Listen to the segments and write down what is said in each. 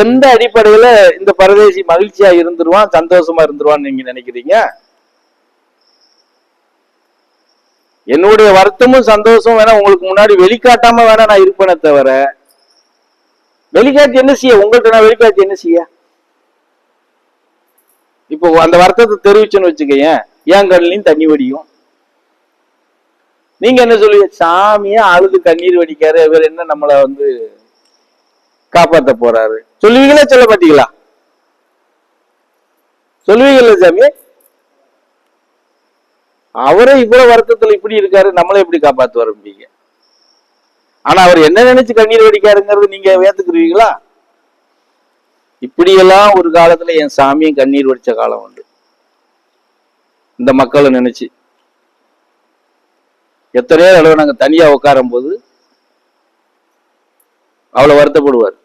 எந்த அடிப்படையில இந்த பரதேசி மகிழ்ச்சியா இருந்துருவான், சந்தோஷமா இருந்துருவான்னு நீங்க நினைக்கிறீங்க? என்னுடைய வருத்தமும் சந்தோஷம் வேணா உங்களுக்கு முன்னாடி வெளிக்காட்டாம வேணா நான் இருப்பேனே தவிர, வெளிக்காட்சி என்ன செய்ய? உங்கள்கிட்ட நான் வெளிக்காட்சி என்ன செய்ய? இப்போ அந்த வருத்தத்தை தெரிவிச்சுன்னு வச்சுக்கேன், ஏன் கண்ணிலையும் தண்ணி வடியும். நீங்க என்ன சொல்லுவீங்க? சாமியா அழுது கண்ணீர் வடிக்காரு, இவர் என்ன நம்மளை காப்பாத்த போறாரு சொல்லுவீங்களா? சொல்ல மாட்டீங்களா? சொல்லுவீங்கல்ல சாமி. அவரே இவ்வளவு வருத்தத்துல இப்படி இருக்காரு, நம்மளே எப்படி காப்பாத்து வரம்பீங்க? ஆனா அவர் என்ன நினைச்சு கண்ணீர் வடிக்காருங்கிறது நீங்க ஏத்துக்குருவீங்களா? இப்படியெல்லாம் ஒரு காலத்துல என் சாமியும் கண்ணீர் வடிச்ச காலம் உண்டு. இந்த மக்களை நினைச்சு எத்தனையோ தடவை நாங்க தனியா உட்காரும் போது அவ்வளவு வருத்தப்படுவார்.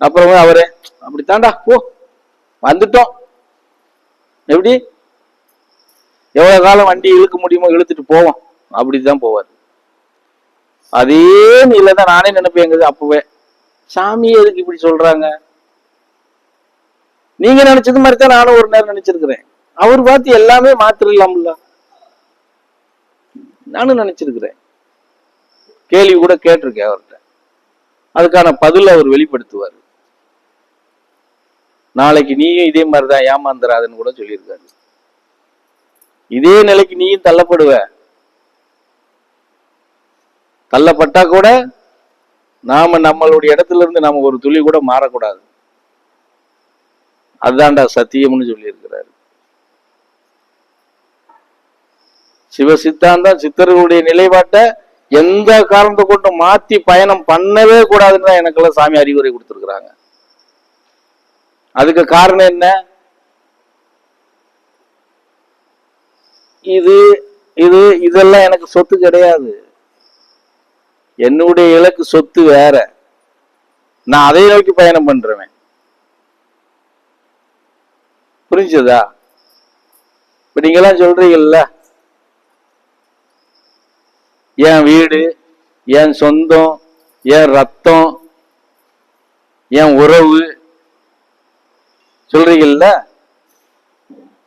அப்புறமா அவரே அப்படித்தாண்டா போ வந்துட்டோம், எப்படி எவ்வளவு காலம் வண்டி இழுக்க முடியுமோ இழுத்துட்டு போவோம், அப்படிதான் போவார். அதே நிலைதான் நானே நினைப்பேன். அப்பவே சாமி எதுக்கு இப்படி சொல்றாங்க? நீங்க நினைச்சது மாதிரிதான் நானும் ஒரு நேரம் நினைச்சிருக்கிறேன். அவர் பார்த்து எல்லாமே மாத்திரலாம்ல நானும் நினைச்சிருக்கிறேன். கேள்வி கூட கேட்டிருக்கேன் அவர்கிட்ட. அதுக்கான பதில் அவர் வெளிப்படுத்துவார். நாளைக்கு நீயும் இதே மாதிரிதான் ஏமாந்துராதுன்னு கூட சொல்லியிருக்காரு. இதே நிலைக்கு நீயும் தள்ளப்படுவ. தள்ளப்பட்டா கூட நாம நம்மளுடைய இடத்துல இருந்து நாம ஒரு துளி கூட மாறக்கூடாது. அதுதான்டா சத்தியம்னு சொல்லி இருக்கிறாரு. சிவ சித்தாந்தம் சித்தர்களுடைய நிலைப்பாட்டை எந்த காரணத்தை கொண்டு மாத்தி பயணம் பண்ணவே கூடாதுன்னு தான் எனக்கெல்லாம் சாமி அறிவுரை கொடுத்துருக்குறாங்க. அதுக்கு காரணம் என்ன? இதெல்லாம் எனக்கு சொத்து கிடையாது. என்னுடைய இலக்கு சொத்து வேற. நான் அதை நோக்கி பயணம் பண்றேன். புரிஞ்சதா? இப்ப நீங்க எல்லாம் சொல்றீங்கல்ல, என் வீடு, என் சொந்தம், என் ரத்தம், என் உறவு சொல்றீங்கல்ல,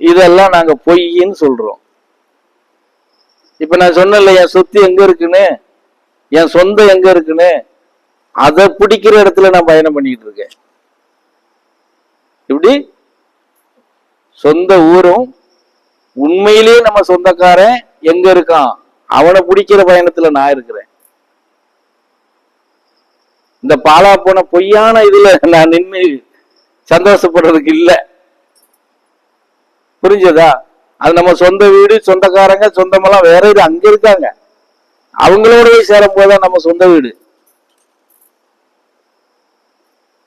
இதெல்லாம் நாங்க பொய்ன்னு சொல்றோம். இப்ப நான் சொன்னல என் சொத்து எங்க இருக்குன்னு, என் சொந்தம் எங்க இருக்குன்னு, அதை பிடிக்கிற இடத்துல நான் பயணம் பண்ணிட்டு இருக்கேன். இப்படி சொந்த ஊரும் உண்மையிலேயே நம்ம சொந்தக்காரன் எங்க இருக்கான் அவனை பிடிக்கிற பயணத்துல நான் இருக்கிறேன். இந்த பாலா போன பொய்யான இதுல நான் நின்று சந்தோஷப்படுறதுக்கு இல்ல. புரிஞ்சதா? அது நம்ம சொந்த வீடு, சொந்தக்காரங்க, சொந்தமெல்லாம் வேற இது அங்க இருக்காங்க. அவங்களோட சேரும் போதுதான் நம்ம சொந்த வீடு.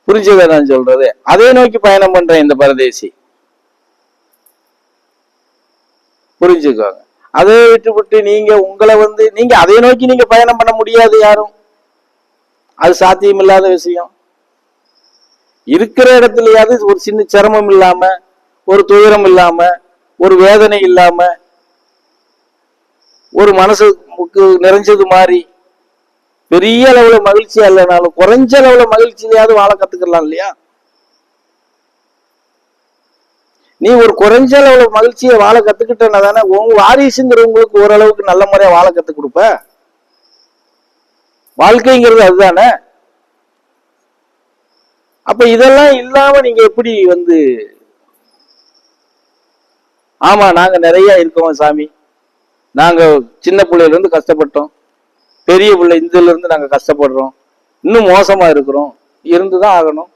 புரிஞ்சதா நான் சொல்றது? அதே நோக்கி பயணம் பண்றேன் இந்த பரதேசி. புரிஞ்சுக்கோங்க. அதை விட்டு நீங்க உங்களை நீங்க அதை நோக்கி நீங்க பயணம் பண்ண முடியாது யாரும். அது சாத்தியம் இல்லாத விஷயம். இருக்கிற இடத்துலயாவது ஒரு சின்ன சிரமம் இல்லாம, ஒரு துயரம் இல்லாம, ஒரு வேதனை இல்லாம, ஒரு மனசுக்கு நிறைஞ்சது மாதிரி பெரிய அளவுல மகிழ்ச்சியா இல்லைனாலும் குறைஞ்ச அளவுல மகிழ்ச்சியிலையாவது வாழ கத்துக்கலாம் இல்லையா? நீ ஒரு குறைஞ்ச அளவுல மகிழ்ச்சியை வாழ கத்துக்கிட்டேன்னா தானே உங்க வாரிசுங்கிறவங்களுக்கு ஓரளவுக்கு நல்ல முறையா வாழ கத்து கொடுப்ப. வாழ்க்கைங்கிறது அதுதானே. அப்ப இதெல்லாம் இல்லாம நீங்க எப்படி ஆமா நாங்க நிறைய இருக்கோம் சாமி, நாங்க சின்ன பிள்ளையில இருந்து கஷ்டப்பட்டோம், பெரிய பிள்ளை இதுல இருந்து நாங்க கஷ்டப்படுறோம், இன்னும் மோசமா இருக்கிறோம், இருந்துதான் ஆகணும்.